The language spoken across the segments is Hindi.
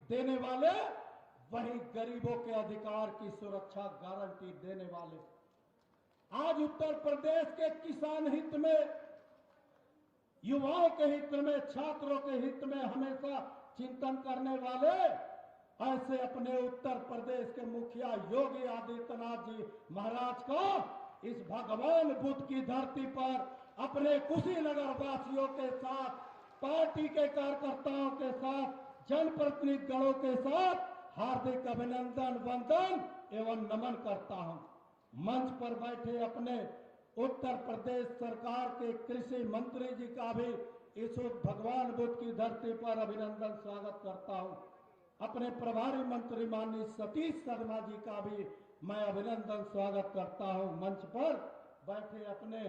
देने वाले, वही गरीबों के अधिकार की सुरक्षा गारंटी देने वाले। आज उत्तर प्रदेश के किसान हित में, युवाओं के हित में, छात्रों के हित में हमेशा चिंतन करने वाले ऐसे अपने उत्तर प्रदेश के मुखिया योगी आदित्यनाथ जी महाराज को इस भगवान बुद्ध की धरती पर अपने कुशीनगर वासियों के साथ, पार्टी के कार्यकर्ताओं के साथ, जनप्रतिनिधिगणों के साथ हार्दिक अभिनंदन, वंदन एवं नमन करता हूं। मंच पर बैठे अपने उत्तर प्रदेश सरकार के कृषि मंत्री जी का भी इस भगवान बुद्ध की धरती पर अभिनंदन स्वागत करता हूं। अपने प्रभारी मंत्री माननीय सतीश शर्मा जी का भी मैं अभिनंदन स्वागत करता हूं। मंच पर बैठे अपने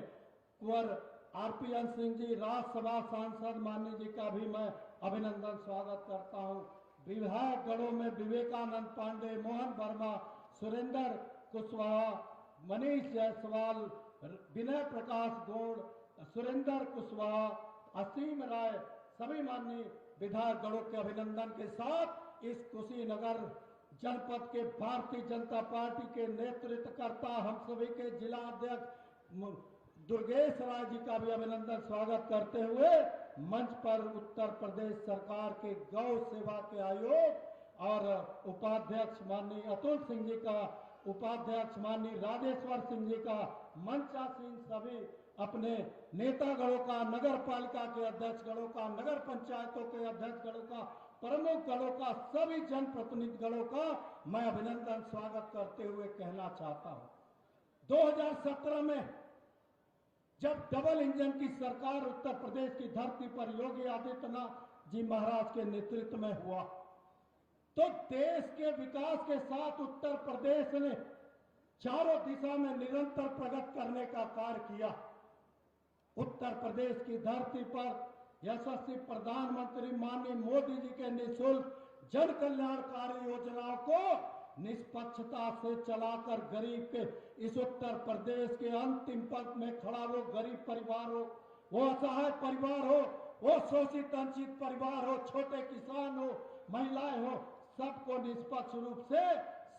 कुंवर आरपीएन सिंह जी, राज्यसभा सांसद माननीय जी का भी मैं अभिनंदन स्वागत करता हूं। विधायक गणों में विवेकानंद पांडे, मोहन वर्मा, सुरेंद्र कुशवाहा, मनीष जायसवाल, विनय प्रकाश गौड़, सुरेंद्र कुशवाहा, असीम राय, सभी माननीय विधायक गणों के अभिनंदन के साथ इस कुशीनगर जनपद के भारतीय जनता पार्टी के नेतृत्वकर्ता हम सभी के जिला अध्यक्ष दुर्गेश राय जी का भी अभिनंदन स्वागत करते हुए मंच पर उत्तर प्रदेश सरकार के गौ सेवा के आयोग और उपाध्यक्ष माननीय अतुल सिंह जी का, उपाध्यक्ष माननीय राजेश्वर सिंह जी का, मंचासीन सभी अपने नेतागणों का, नगर पालिका के अध्यक्ष गणों का, नगर पंचायतों के अध्यक्ष गणों का, प्रमुख गणों का, सभी जनप्रतिनिधि गणों का मैं अभिनंदन स्वागत करते हुए कहना चाहता हूं। 2017 में जब डबल इंजन की सरकार उत्तर प्रदेश की धरती पर योगी आदित्यनाथ जी महाराज के नेतृत्व में हुआ, तो देश के विकास के साथ उत्तर प्रदेश ने चारों दिशा में निरंतर प्रगति करने का कार्य किया। उत्तर प्रदेश की धरती पर यशस्वी प्रधानमंत्री माननीय मोदी जी के निःशुल्क जन कल्याणकारी योजनाओं को निष्पक्षता से चलाकर गरीब के इस उत्तर प्रदेश के अंतिम पंक्ति में खड़ा वो गरीब परिवार हो, वो असहाय परिवार हो, वो शोषित वंचित परिवार हो, छोटे किसान हो, महिलाएं हो, सबको निष्पक्ष रूप से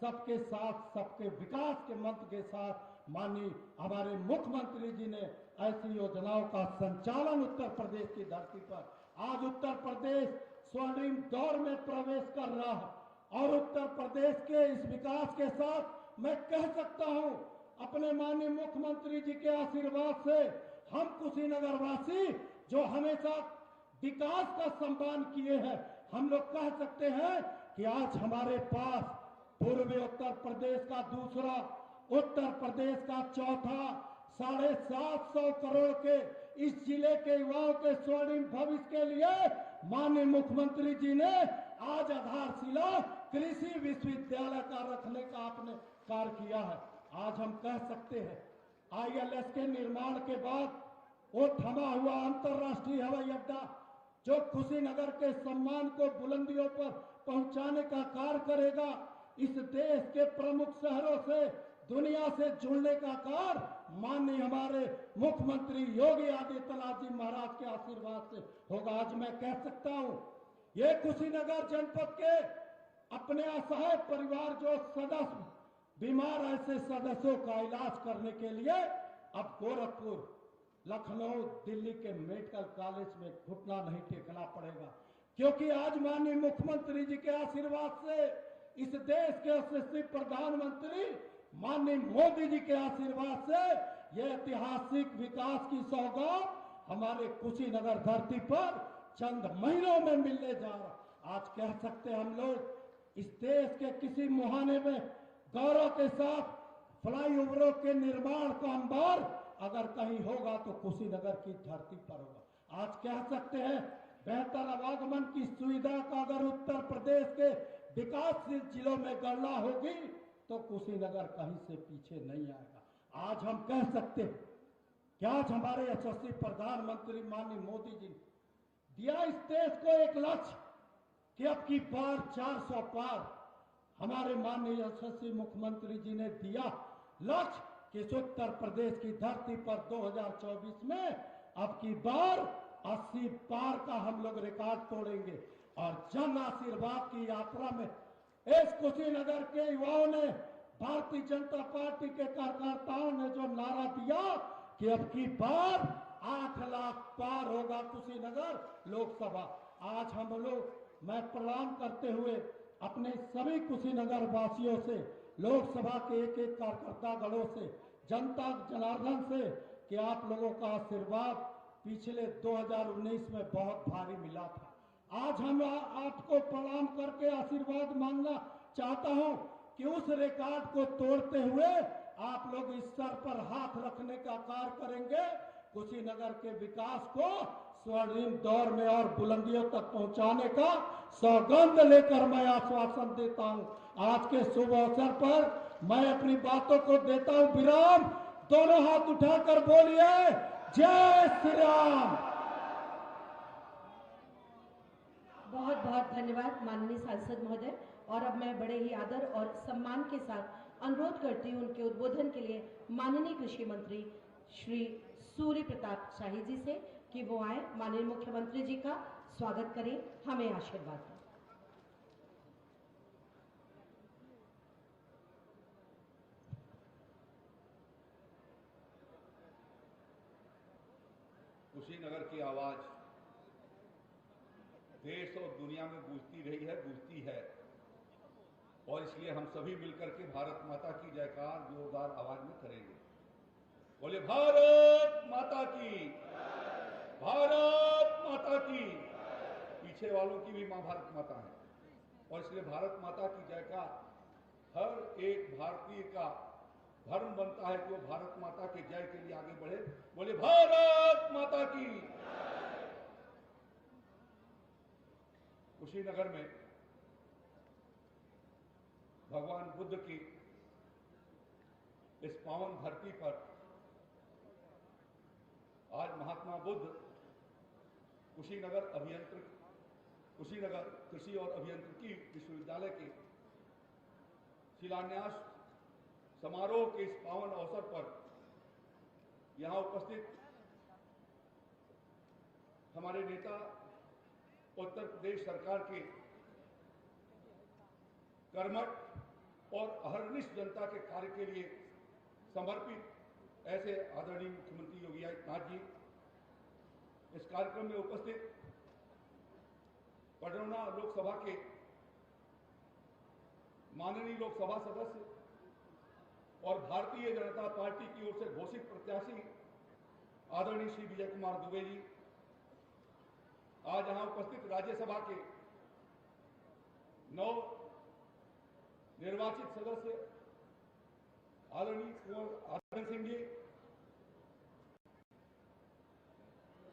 सबके साथ, सबके विकास के मंत्र के साथ माननीय हमारे मुख्यमंत्री जी ने ऐसी योजनाओं का संचालन उत्तर प्रदेश की धरती पर, आज उत्तर प्रदेश स्वर्णिम दौर में प्रवेश कर रहा है। और उत्तर प्रदेश के इस विकास के साथ मैं कह सकता हूं, अपने माननीय मुख्यमंत्री जी के आशीर्वाद से हम कुशीनगर वासी जो हमेशा विकास का सम्मान किए हैं, हम लोग कह सकते हैं कि आज हमारे पास पूर्वी उत्तर प्रदेश का दूसरा, उत्तर प्रदेश का चौथा 750 करोड़ के इस जिले के युवाओं के स्वर्णिम भविष्य के लिए माननीय मुख्यमंत्री जी ने आज आधारशिला कृषि विश्वविद्यालय का रखने का आपने कार्य किया है। आज हम कह सकते हैं आईएलएस के निर्माण के बाद वो थमा हुआ अंतर्राष्ट्रीय हवाई अड्डा जो कुशीनगर के सम्मान को बुलंदियों पर पहुंचाने का कार्य करेगा, इस देश के प्रमुख शहरों से दुनिया से जुड़ने का कार्य माननीय हमारे मुख्यमंत्री योगी आदित्यनाथ जी महाराज के आशीर्वाद से होगा। आज मैं कह सकता हूं, ये कुशीनगर जनपद के अपने असहाय परिवार जो सदस्य बीमार ऐसे सदस्यों का इलाज करने के लिए अब गोरखपुर, लखनऊ, दिल्ली के मेडिकल कॉलेज में घुटना नहीं टेकना पड़ेगा, क्योंकि आज माननीय मुख्यमंत्री जी के आशीर्वाद से, इस देश के यशस्वी प्रधानमंत्री माननीय मोदी जी के आशीर्वाद से यह ऐतिहासिक विकास की सौगात हमारे कुशीनगर धरती पर चंद महीनों में मिलने जा रहा। आज कह सकते हम लोग इस देश के किसी मुहाने में गौरव के साथ फ्लाईओवरों के निर्माण का अंबार अगर कहीं होगा तो कुशीनगर की धरती पर होगा। आज कह सकते हैं बेहतर आवागमन की सुविधा का अगर उत्तर प्रदेश के विकासशील जिलों में गणना होगी तो कुशीनगर कहीं से पीछे नहीं आएगा। आज हम कह सकते हैं कि आज हमारे यशस्वी प्रधानमंत्री माननीय मोदी जी ने दिया इस देश को एक लक्ष्य कि अब की बार 400 पार। हमारे माननीय यशस्वी मुख्यमंत्री जी ने दिया लक्ष्य कि इस उत्तर प्रदेश की धरती पर 2024 में अब की बार 80 पार का हम लोग रिकॉर्ड तोड़ेंगे। और जन आशीर्वाद की यात्रा में इस कुशीनगर के युवाओं ने, भारतीय जनता पार्टी के कार्यकर्ताओं ने जो नारा दिया कि अब की बार 8 लाख पार होगा कुशीनगर लोकसभा, आज हम लोग, मैं प्रणाम करते हुए अपने सभी कुशीनगर वासियों से, लोकसभा के एक एक कार्यकर्ता गणों से, जनता जनार्दन से, कि आप लोगों का आशीर्वाद पिछले 2019 में बहुत भारी मिला था। आज हम आपको प्रणाम करके आशीर्वाद मांगना चाहता हूं कि उस रिकॉर्ड को तोड़ते हुए आप लोग इस सर पर हाथ रखने का कार्य करेंगे, कुशीनगर के विकास को स्वर्णिम दौर में और बुलंदियों तक पहुंचाने का सौगंध लेकर मैं आश्वासन देता हूं। आज के शुभ अवसर पर मैं अपनी बातों को देता हूं विराम। दोनों हाथ उठाकर बोलिए जय श्री राम। बहुत बहुत धन्यवाद माननीय सांसद महोदय। और अब मैं बड़े ही आदर और सम्मान के साथ अनुरोध करती हूं उनके उद्बोधन के लिए माननीय कृषि मंत्री श्री सूर्य प्रताप शाही जी से कि वो आए, माननीय मुख्यमंत्री जी का स्वागत करें, हमें आशीर्वाद दें। कुशीनगर की आवाज देश और दुनिया में गूंजती रही है, गूंजती है, और इसलिए हम सभी मिलकर के भारत माता की जयकार जोरदार आवाज में करेंगे। बोले भारत माता की, भारत माता की। पीछे वालों की भी मां भारत माता है, और इसलिए भारत माता की जयकार हर एक भारतीय का धर्म बनता है कि वो भारत माता के जय के लिए आगे बढ़े। बोले भारत माता की। कुशीनगर में भगवान बुद्ध की इस पावन धरती पर आज महात्मा बुद्ध कुशीनगर कृषि और अभियांत्रिकी विश्वविद्यालय के शिलान्यास समारोह के इस पावन अवसर पर यहां उपस्थित हमारे नेता, उत्तर प्रदेश सरकार के कर्मठ और अहर्निश जनता के कार्य के लिए समर्पित ऐसे आदरणीय मुख्यमंत्री योगी आदित्यनाथ जी इस कार्यक्रम में उपस्थित पडरौना लोकसभा के माननीय लोकसभा सदस्य और भारतीय जनता पार्टी की ओर से घोषित प्रत्याशी आदरणीय श्री विजय कुमार दुबे जी, आज यहां उपस्थित राज्यसभा के 9 निर्वाचित सदस्य आदरणीय कुंवर आदम सिंह जी,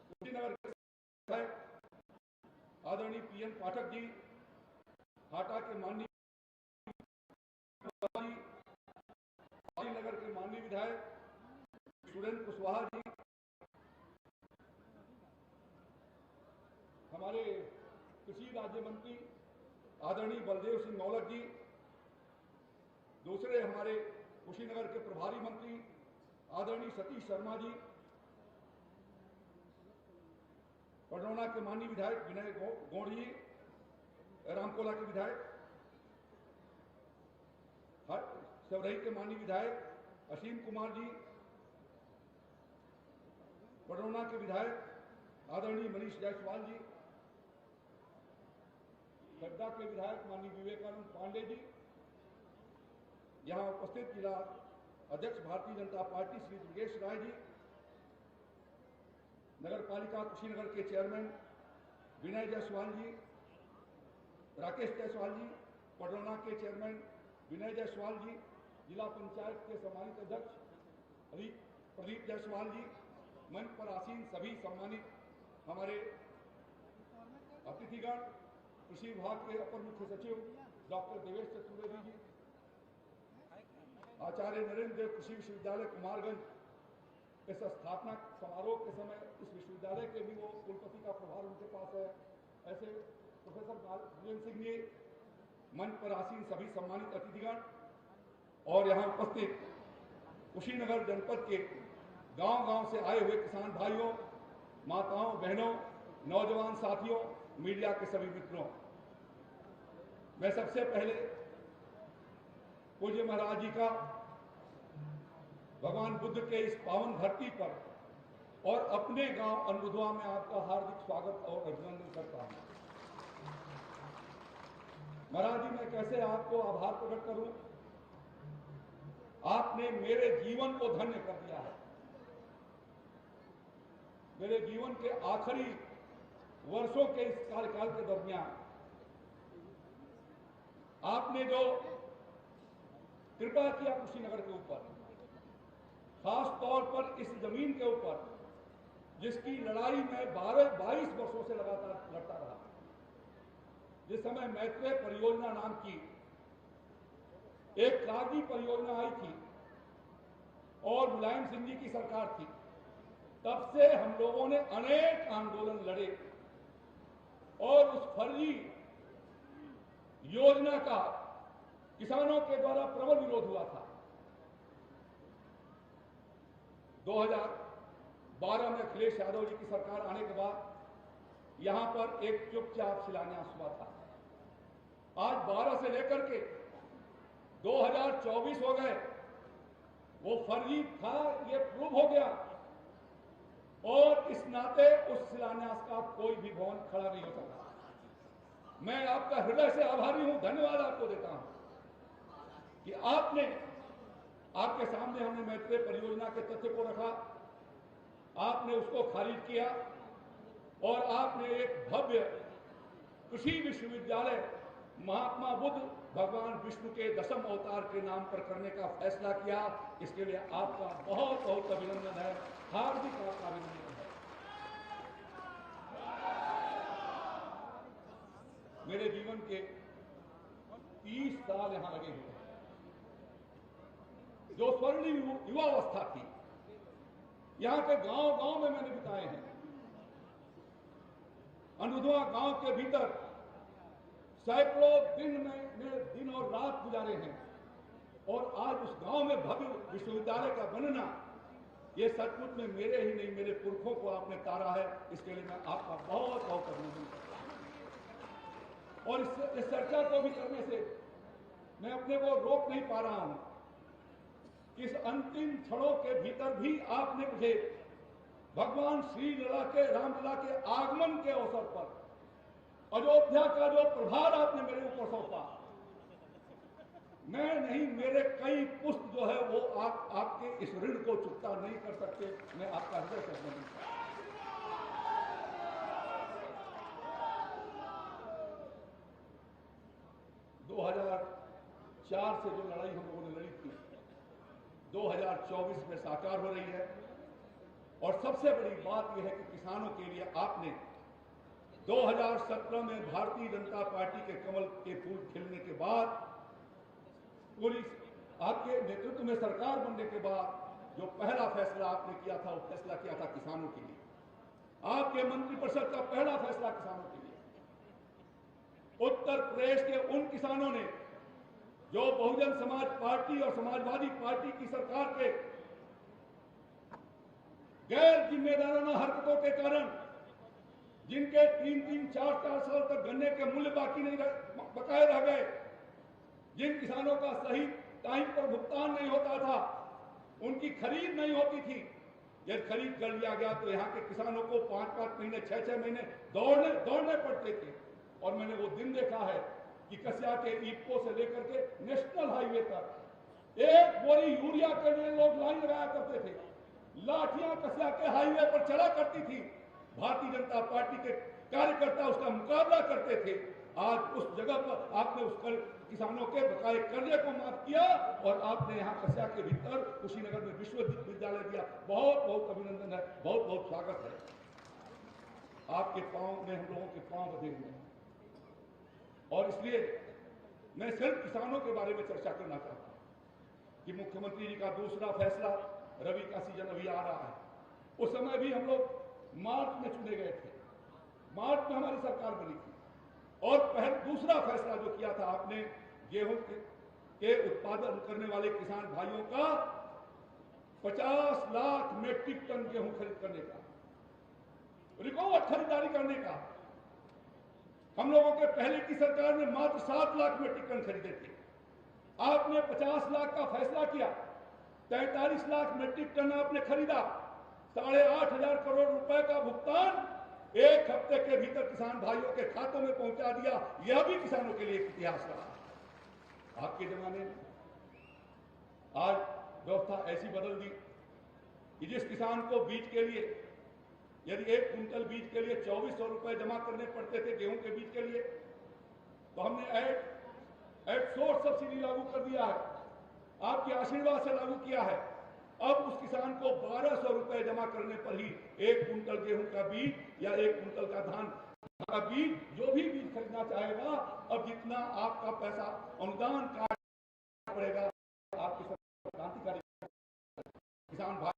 कुशीनगर के आदरणीय पीएन पाठक जी, हाटा के माननीय नगर के माननीय विधायक सुरेंद्र कुशवाहा जी, हमारे कृषि राज्य मंत्री आदरणीय बलदेव सिंह नौलख जी, दूसरे हमारे कुशीनगर के प्रभारी मंत्री आदरणीय सतीश शर्मा जी, पडरौना के माननीय विधायक विनय गौड़ जी, रामकोला के विधायक, सेवरही के माननीय विधायक असीम कुमार जी, पडरौना के विधायक आदरणीय मनीष जायसवाल जी, गड्डा के विधायक माननीय विवेकानंद पांडे जी, यहां उपस्थित जिला अध्यक्ष भारतीय जनता पार्टी श्री दुर्गेश राय जी, नगर पालिका कुशीनगर के चेयरमैन विनय जायसवाल जी, राकेश जायसवाल जी, पडरौना के चेयरमैन विनय जायसवाल जी, जिला पंचायत के सम्मानित अध्यक्ष प्रदीप जायसवाल जी, मंच पर आसीन सभी सम्मानित हमारे अतिथिगण, कृषि विभाग के अपर मुख्य सचिव डॉक्टर देवेश चतुर्वेदी जी, आचार्य नरेंद्र देव कृषि विश्वविद्यालय कुमारगंज इस स्थापना समारोह के समय इस विश्वविद्यालय के भी वो कुलपति का प्रभार उनके पास है, ऐसे प्रोफेसर वीरेंद्र सिंह जी, मंच पर आसीन सभी सम्मानित अतिथिगण और यहाँ उपस्थित कुशीनगर जनपद के गांव-गांव से आए हुए किसान भाइयों, माताओं, बहनों, नौजवान साथियों, मीडिया के सभी मित्रों, मैं सबसे पहले पूज्य महाराज जी का भगवान बुद्ध के इस पावन धरती पर और अपने गांव अनबुधवा में आपका हार्दिक स्वागत और अभिनंदन करता हूं। महाराज जी, मैं कैसे आपको आभार प्रकट करूं? आपने मेरे जीवन को धन्य कर दिया है। मेरे जीवन के आखिरी वर्षों के इस कार्यकाल के दरमियान आपने जो कृपा किया कुशीनगर के ऊपर, खास तौर पर इस जमीन के ऊपर जिसकी लड़ाई मैं 22 वर्षों से लगातार लड़ता रहा। जिस समय मैत्रेय परियोजना नाम की एक कागजी परियोजना आई थी और मुलायम सिंह जी की सरकार थी, तब से हम लोगों ने अनेक आंदोलन लड़े और उस फर्जी योजना का किसानों के द्वारा प्रबल विरोध हुआ था। 2012 में अखिलेश यादव जी की सरकार आने के बाद यहां पर एक चुपचाप शिलान्यास हुआ था। आज 12 से लेकर के 2024 हो गए, वो फर्जी था ये प्रूव हो गया और इस नाते उस शिलान्यास का कोई भी भवन खड़ा नहीं हो सकता। मैं आपका हृदय से आभारी हूं, धन्यवाद आपको देता हूं कि आपके सामने हमने मैत्रेय परियोजना के तथ्य को रखा, आपने उसको खारिज किया और आपने एक भव्य कृषि विश्वविद्यालय महात्मा बुद्ध भगवान विष्णु के 10वें अवतार के नाम पर करने का फैसला किया। इसके लिए आपका बहुत बहुत अभिनंदन है, हार्दिक आपका अभिनंदन है। मेरे जीवन के 30 साल यहां लगे हुए हैं। जो स्वर्णिम युवावस्था थी यहां के गांव गांव में मैंने बिताए हैं। अनबुधवा गांव के भीतर सैकड़ों दिन और रात गुजारे हैं और आज उस गांव में भव्य विश्वविद्यालय का बनना, ये सचमुच में मेरे ही नहीं, मेरे पुरखों को आपने तारा है। इसके लिए मैं आपका बहुत बहुत अभिनंदन करता हूं। और इस चर्चा को भी करने से मैं अपने को रोक नहीं पा रहा हूं कि इस अंतिम क्षणों के भीतर भी आपने मुझे भगवान श्री रामलला के आगमन के अवसर पर अयोध्या का जो प्रभार आपने मेरे ऊपर सौंपा, मैं नहीं, मेरे कई पुष्प जो है वो आपके इस ऋण को चुकता नहीं कर सकते। मैं आपका हृदय से अभिनंदन करता हूं। 2004 से जो लड़ाई हम लोगों ने लड़ी थी, 2024 में साकार हो रही है। और सबसे बड़ी बात यह है कि किसानों के लिए आपने 2017 में भारतीय जनता पार्टी के कमल के फूल खिलने के बाद, पूरी आपके नेतृत्व में सरकार बनने के बाद जो पहला फैसला आपने किया था, वो फैसला किया था किसानों के लिए। आपके मंत्रिपरिषद का पहला फैसला किसानों के लिए। उत्तर प्रदेश के उन किसानों ने जो बहुजन समाज पार्टी और समाजवादी पार्टी की सरकार के गैर जिम्मेदाराना हरकतों के कारण, जिनके 3-3, 4-4 साल तक गन्ने के मूल्य बाकी नहीं बकाए रह गए, जिन किसानों का सही टाइम पर भुगतान नहीं होता था, उनकी खरीद नहीं होती थी। जब खरीद कर लिया गया तो यहाँ के किसानों को 5-5 महीने, 6-6 महीने दौड़ने पड़ते थे। और मैंने वो दिन देखा है कि कसिया के इक्को से लेकर के नेशनल हाईवे तक एक बोरी यूरिया के लिए लोग लाइन लगाया करते थे। लाठियां कसिया के हाईवे पर चला करती थी। भारतीय जनता पार्टी के कार्यकर्ता उसका मुकाबला करते थे। आज उस जगह पर आपने उस किसानों के बकाये कर्जे को माफ किया और आपने यहाँ कसिया के भीतर कुशीनगर में विश्वविद्यालय दिया। बहुत बहुत अभिनंदन है, बहुत बहुत स्वागत है। आपके पांव में हम लोगों के पांव बंधे हुए हैं और इसलिए मैं सिर्फ किसानों के बारे में चर्चा करना चाहता हूं कि मुख्यमंत्री जी का दूसरा फैसला, रबी का सीजन अभी आ रहा है। उस समय भी हम लोग मार्च में चुने गए थे, मार्च में हमारी सरकार बनी थी और दूसरा फैसला जो किया था आपने, गेहूं के उत्पादन करने वाले किसान भाइयों का 50 लाख मेट्रिक टन गेहूं खरीद करने का, रिकॉर्ड खरीदारी करने का। हम लोगों के पहले की सरकार ने मात्र 7 लाख मेट्रिक टन खरीदे थे। आपने 50 लाख का फैसला किया, 43 लाख मेट्रिक टन आपने खरीदा, 8,500 करोड़ रुपए का भुगतान 1 हफ्ते के भीतर किसान भाइयों के खातों में पहुंचा दिया। यह भी किसानों के लिए एक इतिहास रहा। आपके जमाने में आज व्यवस्था ऐसी बदल दी कि जिस किसान को बीज के लिए यदि 1 कुंटल बीज के लिए 2400 रुपए जमा करने पड़ते थे गेहूं के बीज के लिए, तो हमने एट सोर्स सब्सिडी लागू कर दिया है, आपके आशीर्वाद से लागू किया है। अब उस किसान को 1200 रुपए जमा करने पर ही 1 कुंटल गेहूं का बीज या 1 कुंटल का धान का बीज, जो भी बीज खरीदना चाहेगा, अब जितना आपका पैसा अनुदान काटना पड़ेगा आपके क्रांतिकारी किसान भाई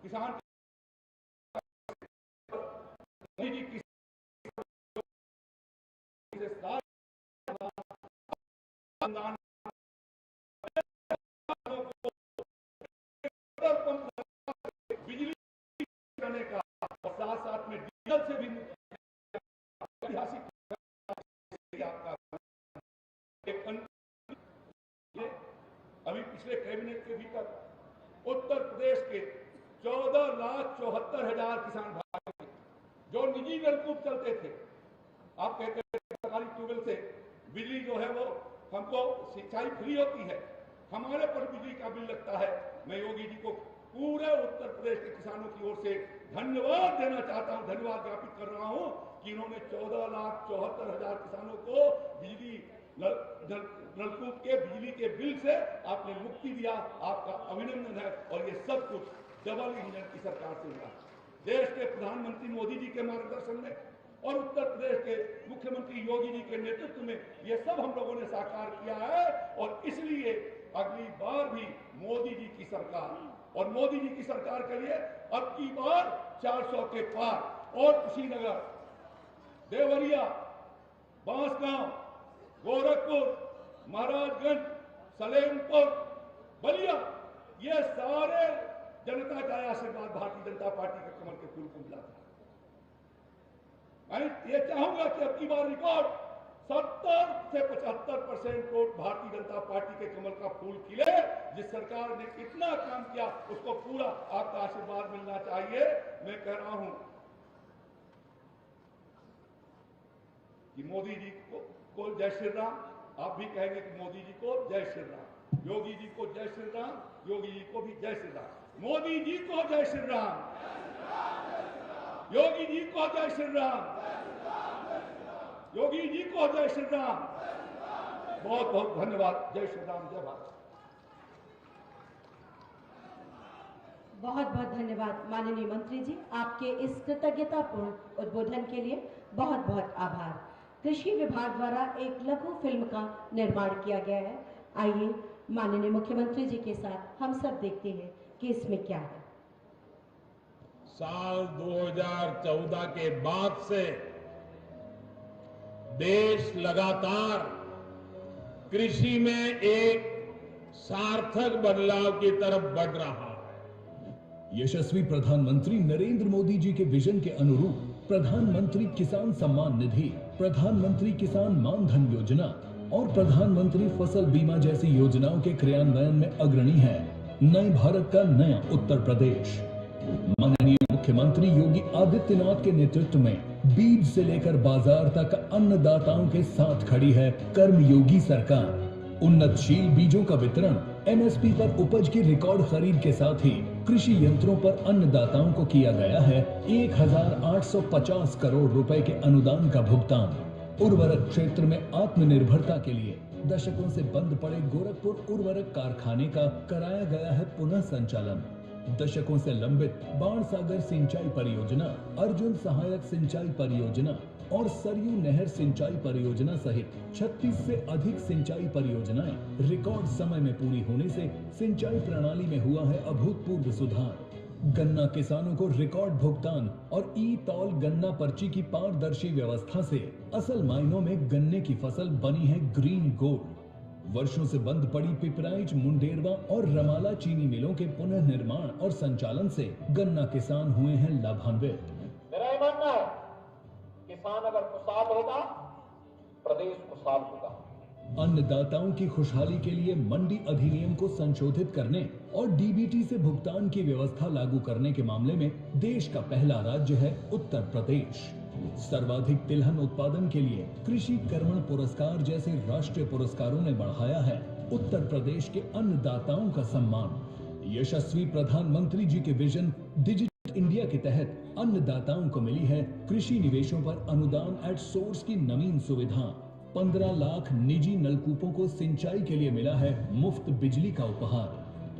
किसान बिजली करने का और साथ में डीजल से भी ऐतिहासिक आपका एक अभी पिछले कैबिनेट के भीतर उत्तर प्रदेश के 14,74,000 किसान भाई जो निजी नलकूप चलते थे, आप कहते हैं सरकारी ट्यूबवेल से बिजली जो है वो हमको सिंचाई फ्री होती है, हमारे पर बिजली का बिल लगता है। मैं योगी जी को पूरे उत्तर प्रदेश के किसानों की ओर से धन्यवाद देना चाहता हूं, धन्यवाद ज्ञापित कर रहा हूं कि इन्होंने 14,74,000 किसानों को बिजली नलकूप के बिजली के बिल से आपने मुक्ति दिया। आपका अभिनंदन है। और ये सब कुछ डबल इंजन की सरकार से हुआ। देश के प्रधानमंत्री मोदी जी के मार्गदर्शन में और उत्तर प्रदेश के मुख्यमंत्री योगी जी के नेतृत्व में ये सब हम लोगों ने साकार किया है। और इसलिए अगली बार भी मोदी जी की सरकार, और मोदी जी की सरकार के लिए अब की बार 400 के पार और कुशीनगर, देवरिया, बांसगांव, गोरखपुर, महाराजगंज, सलेमपुर, बलिया, ये सारे जनता का आशीर्वाद भारतीय जनता पार्टी के कमल के फूल को मिला था। मैं ये चाहूंगा कि अब की बार रिकॉर्ड 70 से 75% वोट भारतीय जनता पार्टी के कमल का फूल खिले। जिस सरकार ने इतना काम किया उसको पूरा आपका आशीर्वाद मिलना चाहिए। मैं कह रहा हूं कि मोदी जी को जय श्री राम। आप भी कहेंगे कि मोदी जी को जय श्री राम, योगी जी को जय श्री राम, योगी जी को भी जय श्री राम, मोदी जी को जय श्री राम, योगी जी को जय श्री राम, योगी जी को जय श्री राम। बहुत बहुत धन्यवाद। जय श्री राम, जय भारत। बहुत बहुत धन्यवाद माननीय मंत्री जी, आपके इस कृतज्ञतापूर्ण उद्बोधन के लिए बहुत बहुत आभार। कृषि विभाग द्वारा एक लघु फिल्म का निर्माण किया गया है। आइए माननीय मुख्यमंत्री जी के साथ हम सब देखते हैं कि इसमें क्या है। साल 2014 के बाद से देश लगातार कृषि में एक सार्थक बदलाव की तरफ बढ़ रहा है। यशस्वी प्रधानमंत्री नरेंद्र मोदी जी के विजन के अनुरूप प्रधानमंत्री किसान सम्मान निधि, प्रधानमंत्री किसान मानधन योजना और प्रधानमंत्री फसल बीमा जैसी योजनाओं के क्रियान्वयन में अग्रणी है नए भारत का नया उत्तर प्रदेश। माननीय मुख्यमंत्री योगी आदित्यनाथ के नेतृत्व में बीज से लेकर बाजार तक अन्नदाताओं के साथ खड़ी है कर्मयोगी सरकार। उन्नतशील बीजों का वितरण, एमएसपी पर उपज की रिकॉर्ड खरीद के साथ ही कृषि यंत्रों पर अन्नदाताओं को किया गया है 1,850 करोड़ रुपए के अनुदान का भुगतान। उर्वरक क्षेत्र में आत्मनिर्भरता के लिए दशकों से बंद पड़े गोरखपुर उर्वरक कारखाने का कराया गया है पुनः संचालन। दशकों से लंबित बाण सागर सिंचाई परियोजना, अर्जुन सहायक सिंचाई परियोजना और सरयू नहर सिंचाई परियोजना सहित 36 से अधिक सिंचाई परियोजनाएं रिकॉर्ड समय में पूरी होने से सिंचाई प्रणाली में हुआ है अभूतपूर्व सुधार। गन्ना किसानों को रिकॉर्ड भुगतान और ई तौल गन्ना पर्ची की पारदर्शी व्यवस्था से असल मायनों में गन्ने की फसल बनी है ग्रीन गोल्ड। वर्षों से बंद पड़ी पिपराइच, मुंडेरवा और रमाला चीनी मिलों के पुनर्निर्माण और संचालन से गन्ना किसान हुए हैं लाभान्वित। मेरा ये मानना है, किसान अगर खुशहाल होगा, प्रदेश खुशहाल होगा। अन्नदाताओं की खुशहाली के लिए मंडी अधिनियम को संशोधित करने और डीबीटी से भुगतान की व्यवस्था लागू करने के मामले में देश का पहला राज्य है उत्तर प्रदेश। सर्वाधिक तिलहन उत्पादन के लिए कृषि कर्मण पुरस्कार जैसे राष्ट्रीय पुरस्कारों ने बढ़ाया है उत्तर प्रदेश के अन्नदाताओं का सम्मान। यशस्वी प्रधानमंत्री जी के विजन डिजिटल इंडिया के तहत अन्नदाताओं को मिली है कृषि निवेशों पर अनुदान एट सोर्स की नवीन सुविधा। 15 लाख निजी नलकूपों को सिंचाई के लिए मिला है मुफ्त बिजली का उपहार।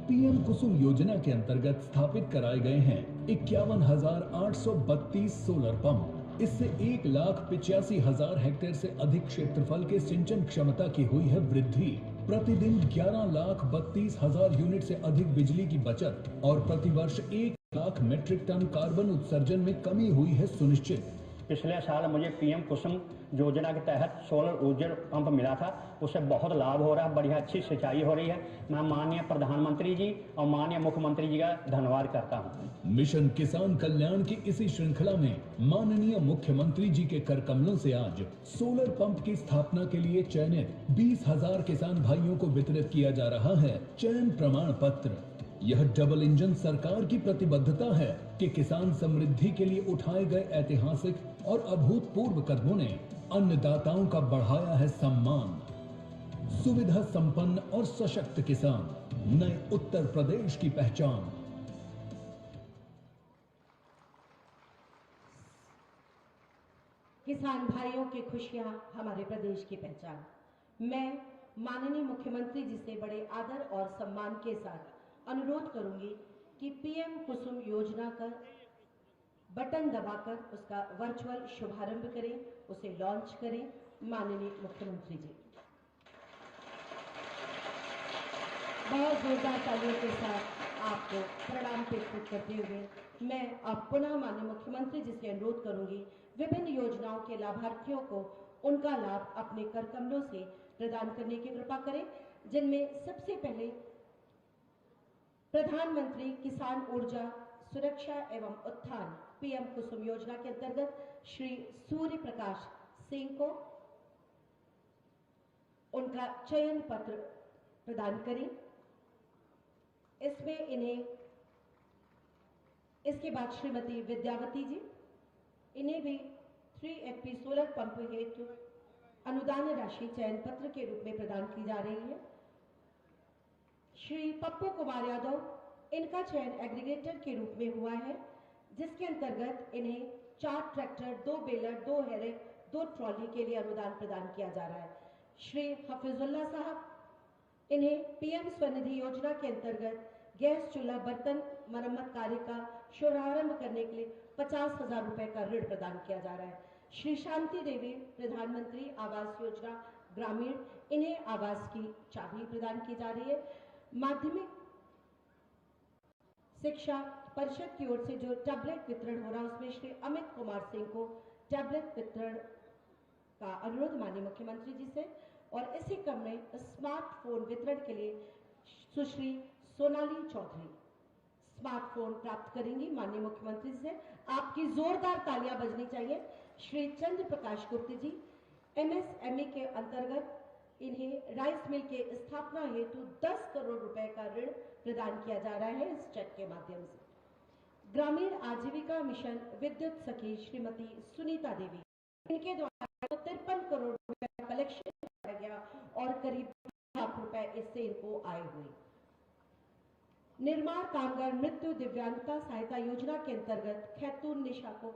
पीएम कुसुम योजना के अंतर्गत स्थापित कराए गए हैं 51,832 सोलर पंप। इससे 1,85,000 हेक्टेयर से अधिक क्षेत्रफल के सिंचन क्षमता की हुई है वृद्धि। प्रतिदिन 11,32,000 यूनिट से अधिक बिजली की बचत और प्रतिवर्ष 1 लाख मीट्रिक टन कार्बन उत्सर्जन में कमी हुई है सुनिश्चित। पिछले साल मुझे पीएम कुसुम योजना के तहत सोलर ऊर्जा पंप मिला था, उससे बहुत लाभ हो रहा है, बढ़िया अच्छी सिंचाई हो रही है। मैं माननीय प्रधानमंत्री जी और माननीय मुख्यमंत्री जी का धन्यवाद करता हूं। मिशन किसान कल्याण की इसी श्रृंखला में माननीय मुख्यमंत्री जी के कर कमलों से आज सोलर पंप की स्थापना के लिए चयनित 20,000 किसान भाइयों को वितरित किया जा रहा है चयन प्रमाण पत्र। यह डबल इंजन सरकार की प्रतिबद्धता है कि किसान समृद्धि के लिए उठाए गए ऐतिहासिक और अभूतपूर्व कदमों ने अन्नदाताओं का बढ़ाया है सम्मान। सुविधा संपन्न और सशक्त किसान, नए उत्तर प्रदेश की पहचान। किसान भाइयों की खुशियां हमारे प्रदेश की पहचान। मैं माननीय मुख्यमंत्री जी से बड़े आदर और सम्मान के साथ अनुरोध करूंगी कि पीएम कुसुम योजना का बटन दबाकर उसका वर्चुअल शुभारंभ करें, उसे लॉन्च करें। माननीय मुख्यमंत्री जी, बहुत जोरदार तालियों के साथ आपको प्रणाम पेश करते हुए मैं अब पुनः माननीय मुख्यमंत्री जी से अनुरोध करूंगी विभिन्न योजनाओं के लाभार्थियों को उनका लाभ अपने कर कमलों से प्रदान करने की कृपा करें, जिनमें सबसे पहले प्रधानमंत्री किसान ऊर्जा सुरक्षा एवं उत्थान पीएम कुसुम योजना के अंतर्गत श्री सूर्य प्रकाश सिंह को उनका चयन पत्र प्रदान करें। इसमें इन्हें, इसके बाद श्रीमती विद्यावती जी, इन्हें भी 3 HP सोलर पंप हेतु अनुदान राशि चयन पत्र के रूप में प्रदान की जा रही है। श्री पप्पू कुमार यादव, इनका चयन एग्रीगेटर के रूप में हुआ है, जिसके अंतर्गत इन्हें 4 ट्रैक्टर, 2 बेलर, 2 हैरेक, 2 ट्रॉली के लिए अनुदान प्रदान किया जा रहा है। श्री हफीजुल्ला साहब, इन्हें पीएम स्वनिधि योजना के अंतर्गत गैस चूल्हा बर्तन मरम्मत कार्य का शुभारंभ करने के लिए 50,000 रुपए का ऋण प्रदान किया जा रहा है। श्री शांति देवी, प्रधानमंत्री आवास योजना ग्रामीण, इन्हें आवास की चाबी प्रदान की जा रही है। माध्यमिक शिक्षा परिषद की ओर से जो टैबलेट वितरण हो रहा है, उसमें श्री अमित कुमार सिंह को टैबलेट वितरण का अनुरोध माननीय मुख्यमंत्री जी से, और इसी क्रम में स्मार्टफोन वितरण के लिए सुश्री सोनाली चौधरी स्मार्टफोन प्राप्त करेंगी माननीय मुख्यमंत्री से। आपकी जोरदार तालियां बजनी चाहिए। श्री चंद्र प्रकाश गुप्ता जी, MSME के अंतर्गत इन्हें राइस मिल के स्थापना हेतु 10 करोड़ रुपए का ऋण प्रदान किया जा रहा है इस चेक के माध्यम से। ग्रामीण आजीविका मिशन विद्युत सखी श्रीमती सुनीता देवी, इनके द्वारा 53 करोड़ रुपए का कलेक्शन किया गया और करीब 2 लाख रुपए इससे इनको आए हुए। निर्माण कामगार मृत्यु दिव्यांगता सहायता योजना के अंतर्गत खैतून निशा को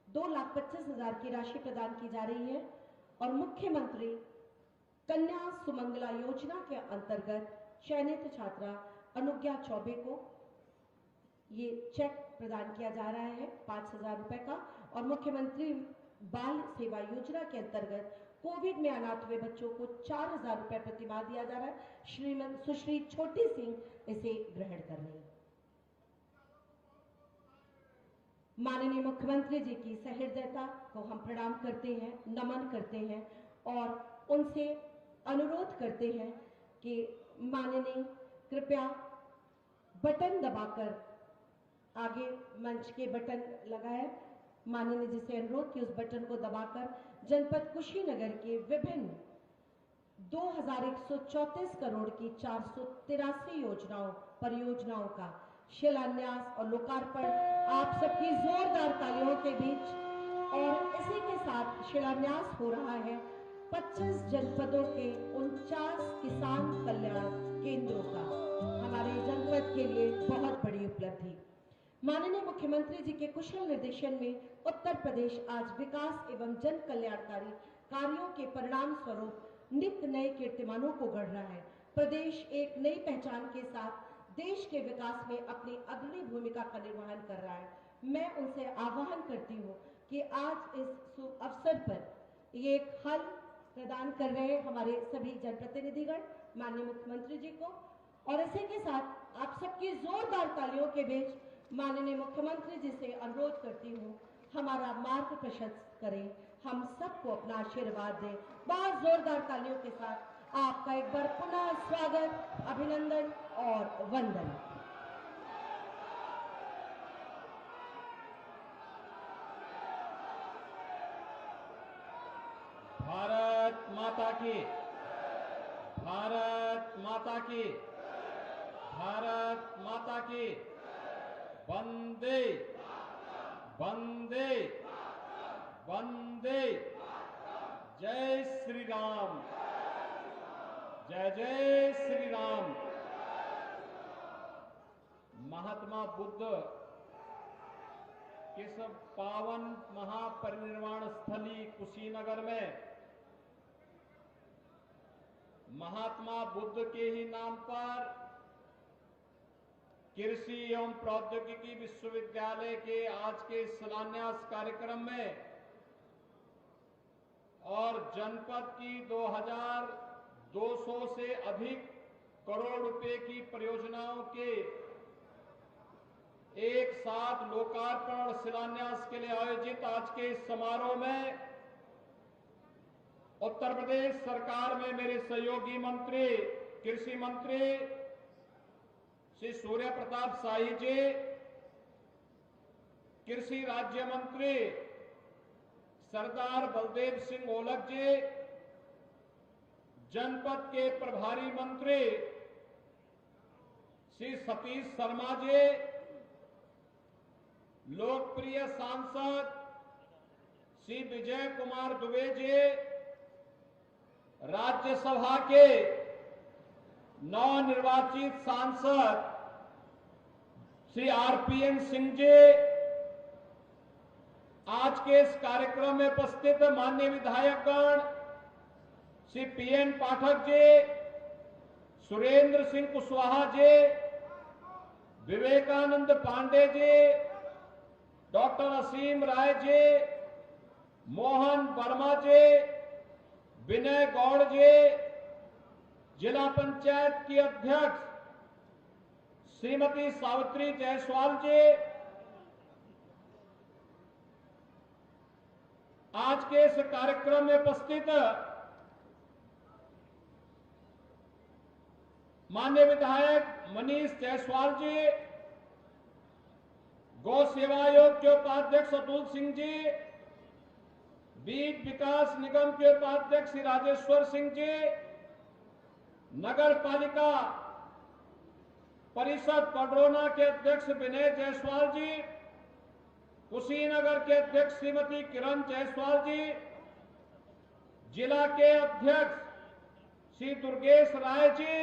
2,25,000 की राशि प्रदान की जा रही है और मुख्यमंत्री कन्या सुमंगला योजना के अंतर्गत चयनित छात्रा अनुज्ञा चौबे को ये चेक प्रदान किया जा रहा है 5,000 रुपए का। और मुख्यमंत्री बाल सेवा योजना के अंतर्गत कोविड में अनाथ हुए बच्चों को 4,000 रुपए प्रतिमाह दिया जा रहा है। श्रीमती सुश्री छोटी सिंह इसे ग्रहण कर रही हैं। माननीय मुख्यमंत्री जी की सहृदयता को हम प्रणाम करते हैं, नमन करते हैं और उनसे अनुरोध करते हैं कि माननीय कृपया बटन दबाकर, आगे मंच के बटन लगा है, माननीय जी से अनुरोध कि उस बटन को दबाकर जनपद कुशीनगर के विभिन्न 2,134 करोड़ की 483 परियोजनाओं का शिलान्यास और लोकार्पण आप सबकी जोरदार तालियों के बीच। और इसी के साथ शिलान्यास हो रहा है 25 जनपदों के 49 किसान कल्याण केंद्रों का। हमारे जनपद के लिए बहुत बड़ी उपलब्धि। माननीय मुख्यमंत्री जी के कुशल निर्देशन में उत्तर प्रदेश आज विकास एवं जन कल्याणकारी कार्यों के परिणाम स्वरूप नित्य नए कीर्तिमानों को गढ़ रहा है। प्रदेश एक नई पहचान के साथ देश के विकास में अपनी अग्रणी भूमिका का निर्वहन कर रहा है। मैं उनसे आह्वान करती हूँ कि आज इस अवसर पर ये एक हल प्रदान कर रहे हैं हमारे सभी जनप्रतिनिधिगण माननीय मुख्यमंत्री जी को। और इसी के साथ आप सबकी जोरदार तालियों के बीच माननीय मुख्यमंत्री जी से अनुरोध करती हूँ हमारा मार्ग प्रशस्त करें, हम सबको अपना आशीर्वाद दें। बहुत जोरदार तालियों के साथ आपका एक बार पुनः स्वागत, अभिनंदन और वंदन। भारत माता की, भारत माता की, भारत माता की। वंदे वंदे वंदे। जय श्री राम, जय जय श्री राम। महात्मा बुद्ध के सब पावन महापरिनिर्वाण स्थली कुशीनगर में महात्मा बुद्ध के ही नाम पर कृषि एवं प्रौद्योगिकी विश्वविद्यालय के आज के शिलान्यास कार्यक्रम में और जनपद की 2,200 से अधिक करोड़ रुपए की परियोजनाओं के एक साथ लोकार्पण और शिलान्यास के लिए आयोजित आज के इस समारोह में उत्तर प्रदेश सरकार में मेरे सहयोगी मंत्री कृषि मंत्री श्री सूर्य प्रताप शाही जी, कृषि राज्य मंत्री सरदार बलदेव सिंह ओलख जी, जनपद के प्रभारी मंत्री श्री सतीश शर्मा जी, लोकप्रिय सांसद श्री विजय कुमार दुबे जी, राज्यसभा के नवनिर्वाचित सांसद श्री आरपीएन सिंह जी, आज के इस कार्यक्रम में उपस्थित माननीय विधायकगण श्री पीएन पाठक जी, सुरेंद्र सिंह कुशवाहा जी, विवेकानंद पांडे जी, डॉक्टर असीम राय जी, मोहन वर्मा जी, विनय गौड़ जी, जिला पंचायत की अध्यक्ष श्रीमती सावित्री जायसवाल जी, आज के इस कार्यक्रम में उपस्थित माननीय विधायक मनीष जायसवाल जी, गौ सेवा आयोग के उपाध्यक्ष अतुल सिंह जी, बीज विकास निगम के उपाध्यक्ष श्री राजेश्वर सिंह जी, नगर पालिका परिषद पडरौना के अध्यक्ष विनय जायसवाल जी, कुशीनगर के अध्यक्ष श्रीमती किरण जायसवाल जी, जिला के अध्यक्ष श्री दुर्गेश राय जी,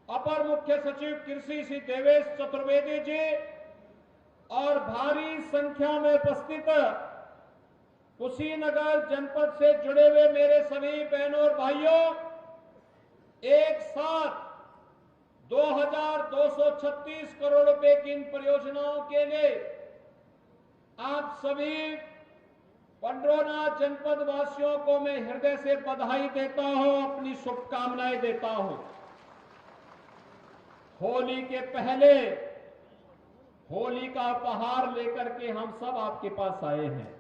अपर मुख्य सचिव कृषि श्री देवेश चतुर्वेदी जी और भारी संख्या में उपस्थित कुशीनगर जनपद से जुड़े हुए मेरे सभी बहनों और भाइयों, एक साथ 2236 करोड़ रुपए की इन परियोजनाओं के लिए आप सभी पंडरौना जनपद वासियों को मैं हृदय से बधाई देता हूं, अपनी शुभकामनाएं देता हूं। होली के पहले होली का उपहार लेकर के हम सब आपके पास आए हैं,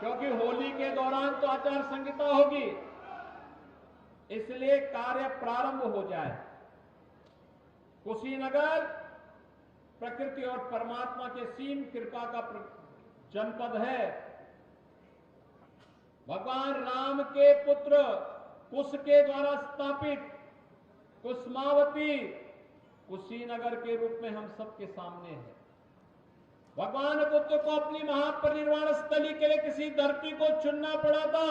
क्योंकि होली के दौरान तो आचार संहिता होगी, इसलिए कार्य प्रारंभ हो जाए। कुशीनगर प्रकृति और परमात्मा के सीम कृपा का जनपद है। भगवान राम के पुत्र कुश के द्वारा स्थापित कुसुमावती कुशीनगर के रूप में हम सबके सामने है। भगवान बुद्ध को अपनी महापरिनिर्वाण स्थली के लिए किसी धरती को चुनना पड़ा था,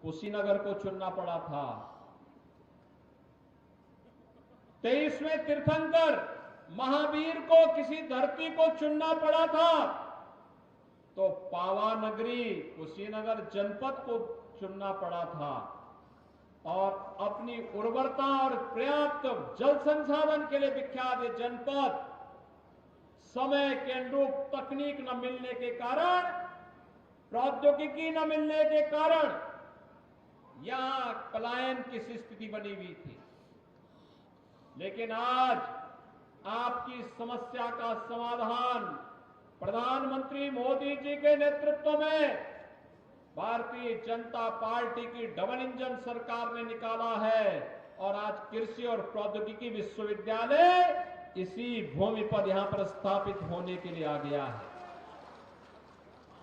कुशीनगर को चुनना पड़ा था। 23वें तीर्थंकर महावीर को किसी धरती को चुनना पड़ा था, तो पावानगरी कुशीनगर जनपद को चुनना पड़ा था। और अपनी उर्वरता और पर्याप्त जल संसाधन के लिए विख्यात ये जनपद समय के अनुरूप तकनीक न मिलने के कारण, प्रौद्योगिकी न मिलने के कारण यहां पलायन की स्थिति बनी हुई थी। लेकिन आज आपकी समस्या का समाधान प्रधानमंत्री मोदी जी के नेतृत्व में भारतीय जनता पार्टी की डबल इंजन सरकार ने निकाला है, और आज कृषि और प्रौद्योगिकी विश्वविद्यालय इसी भूमि पर यहां पर स्थापित होने के लिए आ गया है।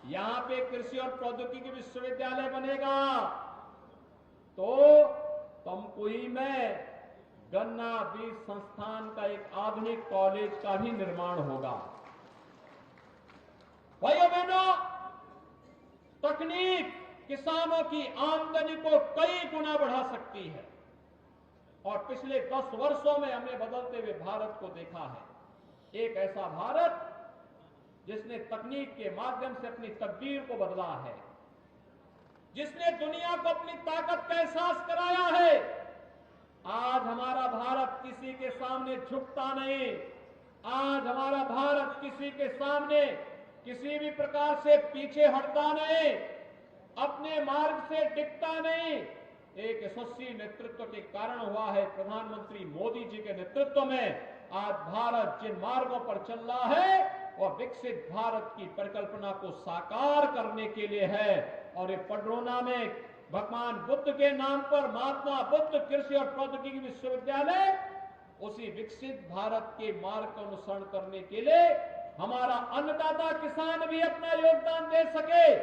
यहां पे कृषि और प्रौद्योगिकी विश्वविद्यालय बनेगा तो तमकुही में गन्ना बीज संस्थान का एक आधुनिक कॉलेज का भी निर्माण होगा। भाइयों बहनों, तकनीक किसानों की आमदनी को कई गुना बढ़ा सकती है, और पिछले 10 वर्षों में हमने बदलते हुए भारत को देखा है। एक ऐसा भारत जिसने तकनीक के माध्यम से अपनी तकदीर को बदला है, जिसने दुनिया को अपनी ताकत का एहसास कराया है। आज हमारा भारत किसी के सामने झुकता नहीं, आज हमारा भारत किसी के सामने किसी भी प्रकार से पीछे हटता नहीं, अपने मार्ग से टिकता नहीं। एक यशस्वी नेतृत्व के कारण हुआ है। प्रधानमंत्री मोदी जी के नेतृत्व में आज भारत जिन मार्गों पर चल रहा है और विकसित भारत की परिकल्पना को साकार करने के लिए है। और ये पंडरौना में भगवान बुद्ध के नाम पर महात्मा बुद्ध कृषि और प्रौद्योगिकी विश्वविद्यालय उसी विकसित भारत के मार्ग का अनुसरण करने के लिए हमारा अन्नदाता किसान भी अपना योगदान दे सके,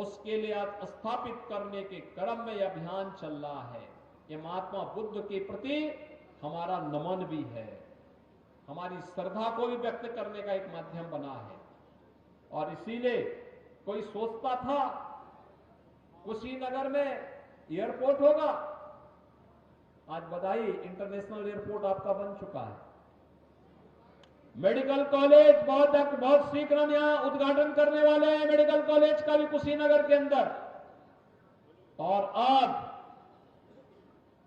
उसके लिए आज स्थापित करने के क्रम में यह अभियान चल रहा है। ये महात्मा बुद्ध के प्रति हमारा नमन भी है, हमारी श्रद्धा को भी व्यक्त करने का एक माध्यम बना है। और इसीलिए कोई सोचता था कुशीनगर में एयरपोर्ट होगा, आज बधाई इंटरनेशनल एयरपोर्ट आपका बन चुका है। मेडिकल कॉलेज बहुत शीघ्र हम यहां उद्घाटन करने वाले हैं, मेडिकल कॉलेज का भी कुशीनगर के अंदर। और अब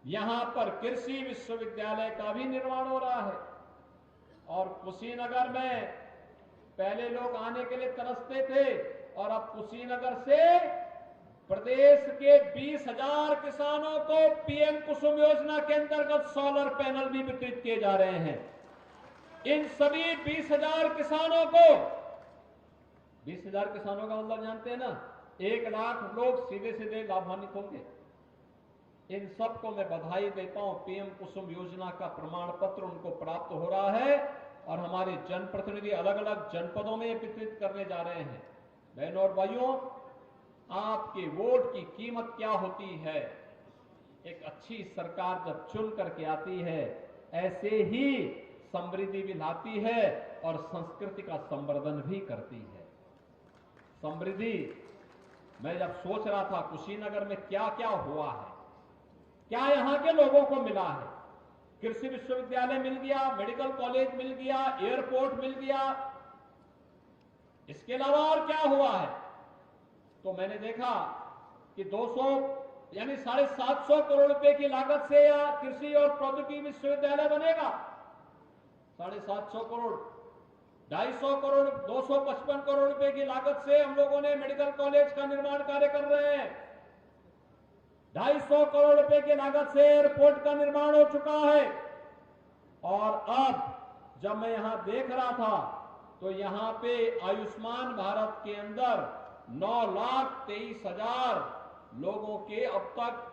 यहां पर कृषि विश्वविद्यालय का भी निर्माण हो रहा है। और कुशीनगर में पहले लोग आने के लिए तरसते थे, और अब कुशीनगर से प्रदेश के 20,000 किसानों को पीएम कुसुम योजना के अंतर्गत सोलर पैनल भी वितरित किए जा रहे हैं। इन सभी 20,000 किसानों को, 20,000 किसानों का मतलब जानते हैं ना, 1 लाख लोग सीधे सीधे लाभान्वित होंगे। इन सबको मैं बधाई देता हूं। पीएम कुसुम योजना का प्रमाण पत्र उनको प्राप्त हो रहा है, और हमारे जनप्रतिनिधि अलग अलग जनपदों में वितरित करने जा रहे हैं। बहनों और भाइयों, आपके वोट की कीमत क्या होती है? एक अच्छी सरकार जब चुन करके आती है, ऐसे ही समृद्धि भी लाती है और संस्कृति का संवर्धन भी करती है। समृद्धि, मैं जब सोच रहा था कुशीनगर में क्या क्या हुआ है, क्या यहां के लोगों को मिला है। कृषि विश्वविद्यालय मिल गया, मेडिकल कॉलेज मिल गया, एयरपोर्ट मिल गया, इसके अलावा और क्या हुआ है, तो मैंने देखा कि 200 यानी 750 करोड़ रुपए की लागत से या कृषि और प्रौद्योगिकी विश्वविद्यालय बनेगा। 750 करोड़, 250 करोड़, 255 करोड़ रुपए की लागत से हम लोगों ने मेडिकल कॉलेज का निर्माण कार्य कर रहे हैं। 250 करोड़ रुपए की लागत से एयरपोर्ट का निर्माण हो चुका है। और अब जब मैं यहां देख रहा था तो यहां पे आयुष्मान भारत के अंदर 9,23,000 लोगों के अब तक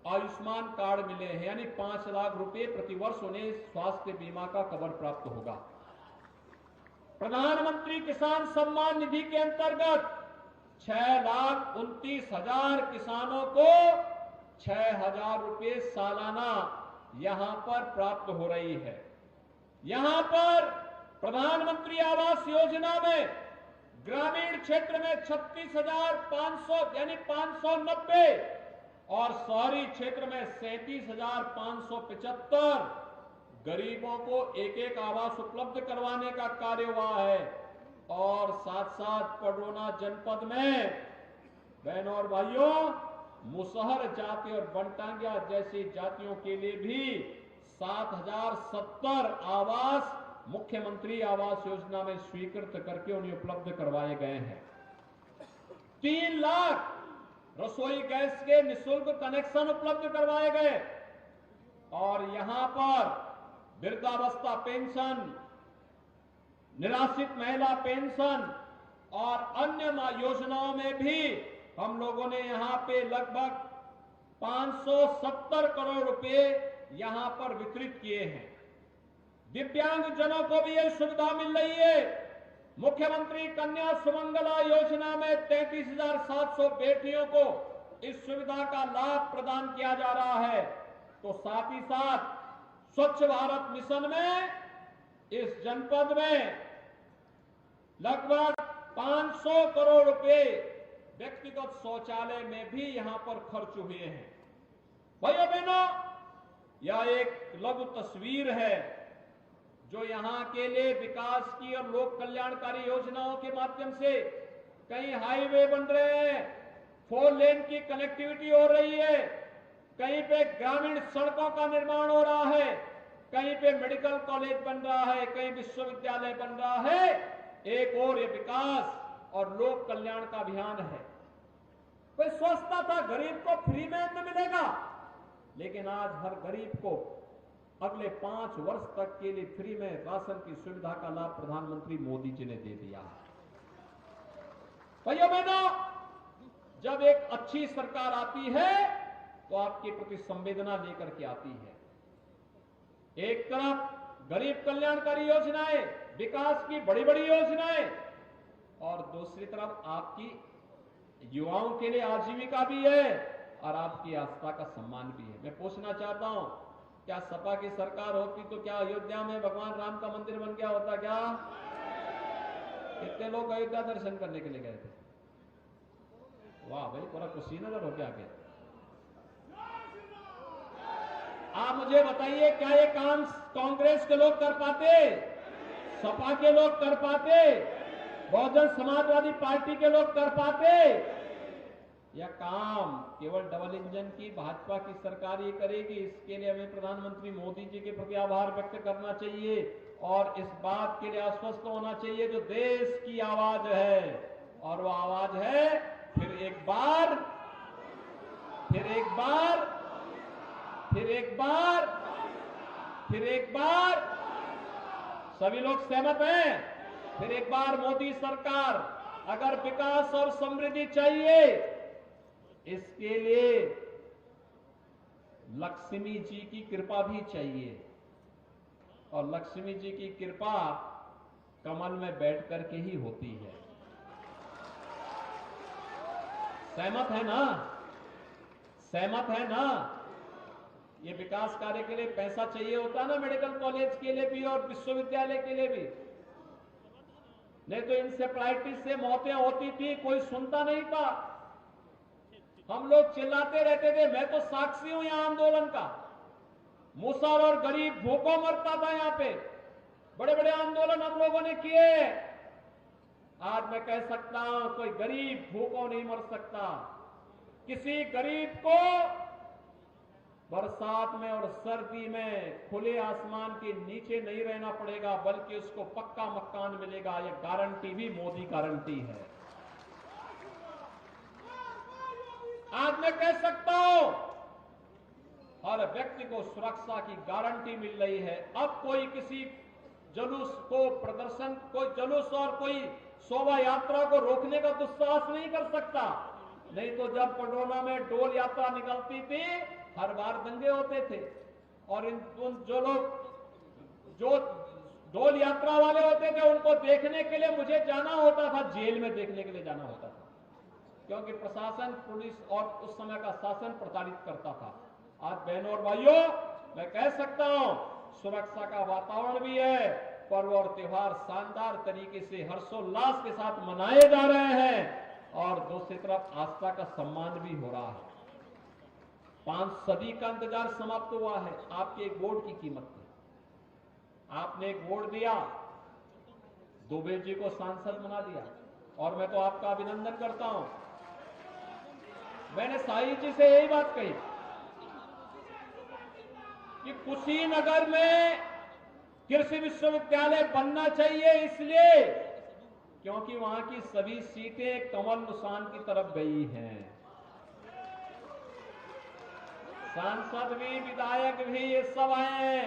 आयुष्मान कार्ड मिले हैं, यानी 5 लाख रुपए प्रतिवर्ष उन्हें स्वास्थ्य बीमा का कवर प्राप्त होगा। प्रधानमंत्री किसान सम्मान निधि के अंतर्गत 6,29,000 किसानों को 6,000 रुपए सालाना यहां पर प्राप्त हो रही है। यहां पर प्रधानमंत्री आवास योजना में ग्रामीण क्षेत्र में 36,500 यानी 590 और शहरी क्षेत्र में 37,575 गरीबों को एक एक आवास उपलब्ध करवाने का कार्य हुआ है। और साथ साथ पडरौना जनपद में बहनों और भाइयों मुसहर जाति और बनटांगिया जैसी जातियों के लिए भी 7,070 आवास मुख्यमंत्री आवास योजना में स्वीकृत करके उन्हें उपलब्ध करवाए गए हैं। 3 लाख रसोई गैस के निःशुल्क कनेक्शन उपलब्ध करवाए गए। और यहां पर वृद्धावस्था पेंशन, निराश्रित महिला पेंशन और अन्य योजनाओं में भी हम लोगों ने यहां पे लगभग 570 करोड़ रुपए यहां पर वितरित किए हैं। दिव्यांग जनों को भी यह सुविधा मिल रही है। मुख्यमंत्री कन्या सुमंगला योजना में 33,700 बेटियों को इस सुविधा का लाभ प्रदान किया जा रहा है। तो साथ ही साथ स्वच्छ भारत मिशन में इस जनपद में लगभग 500 करोड़ रुपए व्यक्तिगत शौचालय में भी यहां पर खर्च हुए हैं। भाइयों बहनों, यह एक लघु तस्वीर है जो यहां के लिए विकास की और लोक कल्याणकारी योजनाओं के माध्यम से कहीं हाईवे बन रहे हैं, 4 लेन की कनेक्टिविटी हो रही है, कहीं पे ग्रामीण सड़कों का निर्माण हो रहा है, कहीं पे मेडिकल कॉलेज बन रहा है, कहीं विश्वविद्यालय बन रहा है। एक और ये विकास और लोक कल्याण का अभियान है। कोई सोचता था गरीब को फ्री में अन्न मिलेगा, लेकिन आज हर गरीब को अगले 5 वर्ष तक के लिए फ्री में राशन की सुविधा का लाभ प्रधानमंत्री मोदी जी ने दे दिया है। भाइयों बहनों, जब एक अच्छी सरकार आती है तो आपके प्रति संवेदना लेकर के आती है। एक तरफ गरीब कल्याणकारी योजनाएं, विकास की बड़ी बड़ी योजनाएं, और दूसरी तरफ आपकी युवाओं के लिए आजीविका भी है और आपकी आस्था का सम्मान भी है। मैं पूछना चाहता हूं, क्या सपा की सरकार होती तो क्या अयोध्या में भगवान राम का मंदिर बन गया होता? क्या कितने लोग अयोध्या दर्शन करने के लिए गए थे? वाह भाई, पूरा कुशीनगर हो गया। आप मुझे बताइए, क्या ये काम कांग्रेस के लोग कर पाते? सपा के लोग कर पाते? बहुजन समाजवादी पार्टी के लोग कर पाते? यह काम केवल डबल इंजन की भाजपा की सरकार ही करेगी। इसके लिए हमें प्रधानमंत्री मोदी जी के प्रति आभार व्यक्त करना चाहिए और इस बात के लिए आश्वस्त होना चाहिए जो देश की आवाज है, और वो आवाज है फिर एक बार, फिर एक बार, फिर एक बार, फिर एक बार। सभी लोग सहमत हैं? फिर एक बार मोदी सरकार। अगर विकास और समृद्धि चाहिए, इसके लिए लक्ष्मी जी की कृपा भी चाहिए, और लक्ष्मी जी की कृपा कमल में बैठ करके ही होती है। सहमत है ना? सहमत है ना? ये विकास कार्य के लिए पैसा चाहिए होता है ना, मेडिकल कॉलेज के लिए भी और विश्वविद्यालय के लिए भी। नहीं तो इंसेफ्लाइटिस से मौतें होती थी, कोई सुनता नहीं था। हम लोग चिल्लाते रहते थे। मैं तो साक्षी हूं यहां आंदोलन का। मुसहर और गरीब भूखों मरता था यहां पे। बड़े बड़े आंदोलन हम लोगों ने किए। आज मैं कह सकता हूं कोई गरीब भूखों नहीं मर सकता। किसी गरीब को बरसात में और सर्दी में खुले आसमान के नीचे नहीं रहना पड़ेगा, बल्कि उसको पक्का मकान मिलेगा। यह गारंटी भी मोदी गारंटी है। आज मैं कह सकता हूं हर व्यक्ति को सुरक्षा की गारंटी मिल रही है। अब कोई किसी जुलूस को प्रदर्शन, कोई जुलूस और कोई शोभा यात्रा को रोकने का दुस्साहस नहीं कर सकता। नहीं तो जब पडरौना में डोल यात्रा निकलती थी, हर बार दंगे होते थे। और जो लोग जो डोल यात्रा वाले होते थे, उनको देखने के लिए मुझे जाना होता था, जेल में देखने के लिए जाना होता था, क्योंकि प्रशासन, पुलिस और उस समय का शासन प्रताड़ित करता था। आज बहनों और भाइयों, मैं कह सकता हूं सुरक्षा का वातावरण भी है। पर्व और त्योहार शानदार तरीके से हर्षोल्लास के साथ मनाए जा रहे हैं और दूसरी तरफ आस्था का सम्मान भी हो रहा है। 5 सदी का इंतजार समाप्त हुआ है आपके एक वोट की कीमत पे। आपने एक वोट दिया, दुबे जी को सांसद बना दिया, और मैं तो आपका अभिनंदन करता हूं। मैंने शाही जी से यही बात कही कि कुशीनगर में कृषि विश्वविद्यालय बनना चाहिए, इसलिए क्योंकि वहां की सभी सीटें कमल निशान की तरफ गई हैं। सांसद भी, विधायक भी, ये सब आए हैं।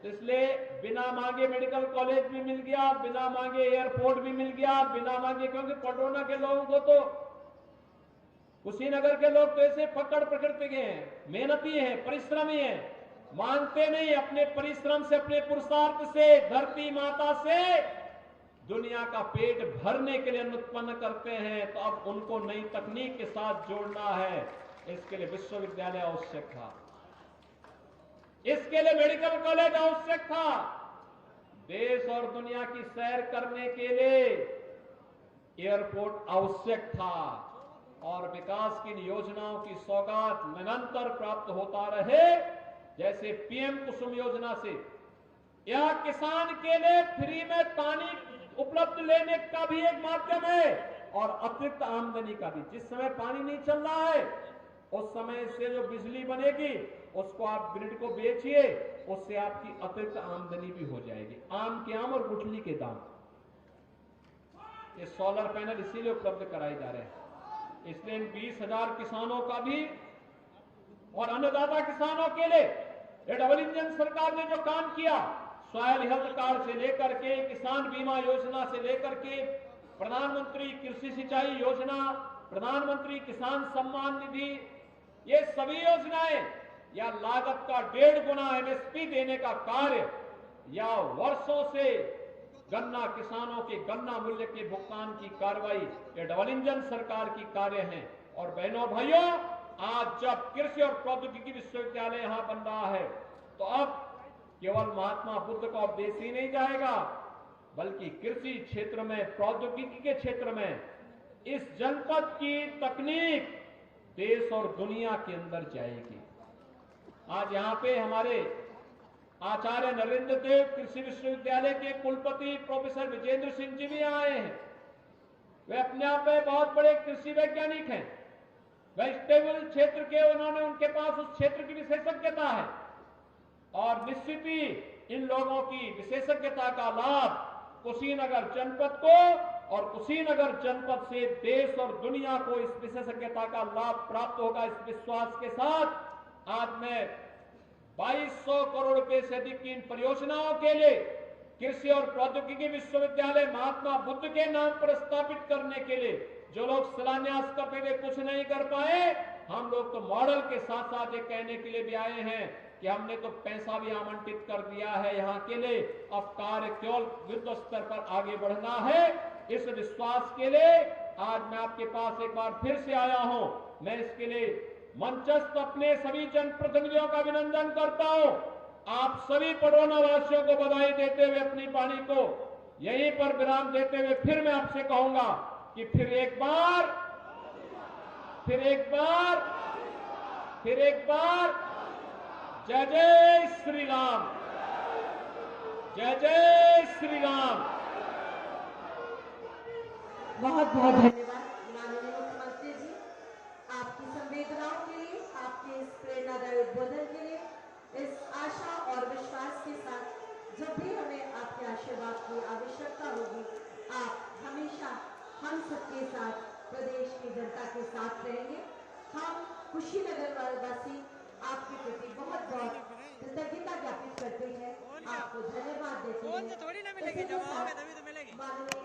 इसलिए बिना मांगे मेडिकल कॉलेज भी मिल गया, बिना मांगे एयरपोर्ट भी मिल गया, बिना मांगे, क्योंकि पडरौना के लोगों को तो, कुशीनगर के लोग तो ऐसे फक्कड़ प्रकृति के हैं, मेहनती हैं, परिश्रमी हैं, मांगते नहीं, अपने परिश्रम से, अपने पुरुषार्थ से, धरती माता से दुनिया का पेट भरने के लिए अन्न उत्पन्न करते हैं। तो अब उनको नई तकनीक के साथ जोड़ना है, इसके लिए विश्वविद्यालय आवश्यक था, इसके लिए मेडिकल कॉलेज आवश्यक था। देश और दुनिया की सैर करने के लिए एयरपोर्ट आवश्यक था, और विकास की योजनाओं की सौगात निरंतर प्राप्त होता रहे, जैसे पीएम कुसुम योजना से यह किसान के लिए फ्री में पानी उपलब्ध लेने का भी एक माध्यम है, और अतिरिक्त आमदनी का भी। जिस समय पानी नहीं चल रहा है, उस समय से जो बिजली बनेगी उसको आप ग्रिड को बेचिए, उससे आपकी अतिरिक्त आमदनी भी हो जाएगी। आम के आम और गुठली के दाम। ये सोलर पैनल इसीलिए उपलब्ध कराए जा रहे हैं, इसलिए इन 20,000 किसानों का भी और अन्नदाता किसानों के लिए ये डबल इंजन सरकार ने जो काम किया, सॉयल हेल्थ कार्ड से लेकर के, किसान बीमा योजना से लेकर के, प्रधानमंत्री कृषि सिंचाई योजना, प्रधानमंत्री किसान सम्मान निधि, ये सभी योजनाएं, या लागत का 1.5 गुना एमएसपी देने का कार्य, या वर्षों से गन्ना किसानों के गन्ना मूल्य के भुगतान की कार्रवाई, ये डबल इंजन सरकार की कार्य है। और बहनों भाइयों, आज जब कृषि और प्रौद्योगिकी विश्वविद्यालय यहां बन रहा है, तो अब केवल महात्मा बुद्ध का उपदेश ही नहीं जाएगा, बल्कि कृषि क्षेत्र में, प्रौद्योगिकी के क्षेत्र में इस जनपद की तकनीक देश और दुनिया के अंदर जाएगी। आज यहां पे हमारे आचार्य नरेंद्र देव कृषि विश्वविद्यालय के कुलपति प्रोफेसर विजेंद्र सिंह जी भी आए हैं। वे अपने आप में बहुत बड़े कृषि वैज्ञानिक हैं। वेजिटेबल क्षेत्र के उन्होंने, उनके पास उस क्षेत्र की विशेषज्ञता है, और निश्चित ही इन लोगों की विशेषज्ञता का लाभ कुशीनगर जनपद को, और कुशीनगर जनपद से देश और दुनिया को इस विशेषज्ञता का लाभ प्राप्त होगा। इस विश्वास के साथ आज मैं 2200 करोड़ रुपए से अधिक की इन परियोजनाओं के लिए कृषि और प्रौद्योगिकी विश्वविद्यालय महात्मा बुद्ध के नाम पर स्थापित करने के लिए जो लोग शिलान्यास करते थे, कुछ नहीं कर पाए, हम लोग तो मॉडल के साथ साथ ये कहने के लिए भी आए हैं कि हमने तो पैसा भी आवंटित कर दिया है यहाँ के लिए, अब कार्य केवल युद्ध स्तर पर आगे बढ़ना है। इस विश्वास के लिए आज मैं आपके पास एक बार फिर से आया हूं। मैं इसके लिए मंचस्थ अपने सभी जनप्रतिनिधियों का अभिनंदन करता हूं। आप सभी पडरौना वासियों को बधाई देते हुए अपनी वाणी को यहीं पर विराम देते हुए फिर मैं आपसे कहूंगा कि फिर एक बार जय जय श्री राम, जय जय श्री राम। बहुत बहुत धन्यवाद माननीय मुख्यमंत्री जी, आपकी संवेदनाओं के लिए, आपके इस प्रेरणादायी उद्बोधन के लिए। इस आशा और विश्वास के साथ जब भी हमें आपके आशीर्वाद की आवश्यकता होगी, आप हमेशा हम सबके साथ, प्रदेश की जनता के साथ रहेंगे। हम कुशीनगर वासी आपके प्रति बहुत बहुत कृतज्ञता ज्ञापित करते हैं, आपको धन्यवाद देते हैं। इसी के साथ माननीय